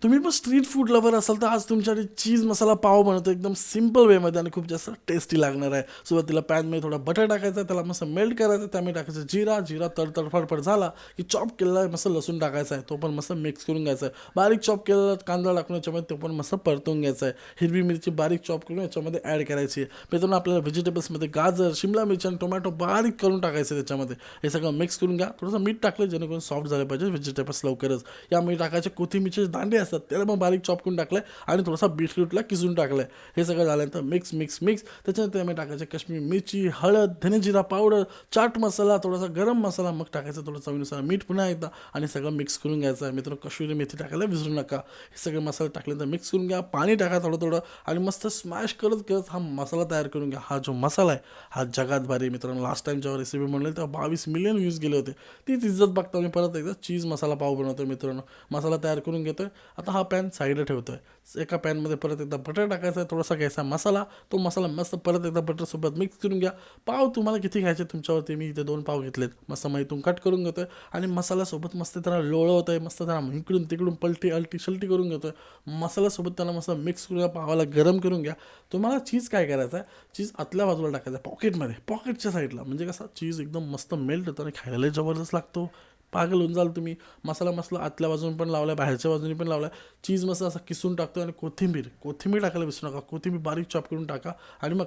तुम्ही पण street food lover असाल तर आज तुमच्याकडे चीज मसाला पाव बनवतो एकदम सिम्पल वेमध्ये आणि खूप जास्त टेस्टी लागणार आहे. सुरुवातीला पॅनमध्ये थोडा बटर टाकायचा, त्याला मस्त मेल्ट करायचं, त्यामध्ये टाकायचं जिरा, जिरा तडतड झाला की चॉप केलेला मस्त लसूण टाकायचा आहे, तो पण मस्त मिक्स करून घ्यायचा आहे. बारीक चॉप केलेला कांदा टाकून याच्यामध्ये तो पण मस्त परतून घ्यायचा आहे. हिरवी मिरची बारीक चॉप करून याच्यामध्ये ॲड करायची आहे. मित्रांनो आपल्याला व्हेजिटेबल्समध्ये गाजर, शिमला मिरची आणि टोमॅटो बारीक करून टाकायचं त्याच्यामध्ये. हे सगळं मिक्स करून घ्या. थोडंसं मीठ टाकलं जेणेकरून सॉफ्ट झालं पाहिजे व्हेजिटेबल्स लवकरच. यामध्ये टाकायचे कोथिंबीरचे दांडे असतात त्याला पण बारीक चॉप करून टाकलं आणि थोडासा बीटरूटला किसून टाकलं. हे सगळं झाल्यानंतर मिक्स मिक्स मिक्स त्याच्यानंतर त्यामध्ये टाकायचे काश्मीरी मिरची, हळद, धनेजिरा पावडर, चाट मसाला, थोडासा गरम मसाला, मग टाकायचं थोडं चवीनुसार मीठ पुन्हा एकदा आणि सगळं मिक्स करून घ्यायचं आहे. मित्रांनो कश्मीरी मेथी टाकायला विसरू नका. हे सगळे मसाले टाकल्यानंतर मिक्स करून घ्या, पाणी टाका थोडं थोडं आणि मस्त स्मॅश करत करत हा मसाला तयार करून घ्या. हा जो मसाला आहे हा जगात भारी. मित्रांनो लास्ट टाइम जेव्हा रेसिपी म्हणली तेव्हा 22 मिलियन व्ह्यूज गेले होते. तीच इज्जत बघता मी परत एकदा चीज मसाला पाव बनवतो. मित्रांनो मसाला तयार करून घेतोय. आता हा पॅन साईडला ठेवतोय. एका पॅनमध्ये परत एकदा बटर टाकायचा आहे, थोडासा घ्यायचा मसाला, तो मसाला मस्त परत एकदा बटरसोबत मिक्स करून घ्या. पाव तुम्हाला किती घ्यायचे तुमच्यावरती, मी इथे 2 पाव घेतलेत. मस्त मग इथून कट करून घेतोय आणि मसाल्यासोबत मस्त त्याला लोळवत आहे, मस्त त्याला इकडून तिकडून पलटी अलटी शलटी करून घेतोय. मसाल्यासोबत त्याला मस्त मिक्स करून घ्या, पावाला गरम करून घ्या. तुम्हाला चीज काय करायचं आहे, चीज आतल्या बाजूला टाकायचं आहे पॉकेटमध्ये, पॉकेटच्या साईडला, म्हणजे कसा चीज एकदम मस्त मेल्ट होतो आणि खायला जबरदस्त लागतो. पागल होऊन जाल तुम्ही. मसाला आतल्या बाजून पण लावला आहे, बाहेरच्या बाजूने पण लावला आहे. चीज मस्त असा किसून टाकतो आणि कोथिंबीर टाकायला विसरू नका. कोथिंबीर बारीक चॉप करून टाका आणि मग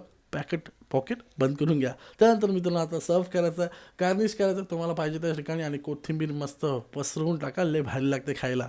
पॉकेट बंद करून घ्या. त्यानंतर मित्रांनो आता सर्व करायचं आहे, गार्निश करायचं तुम्हाला पाहिजे त्या ठिकाणी आणि कोथिंबीर मस्त पसरवून टाका. लय भारी लागते खायला.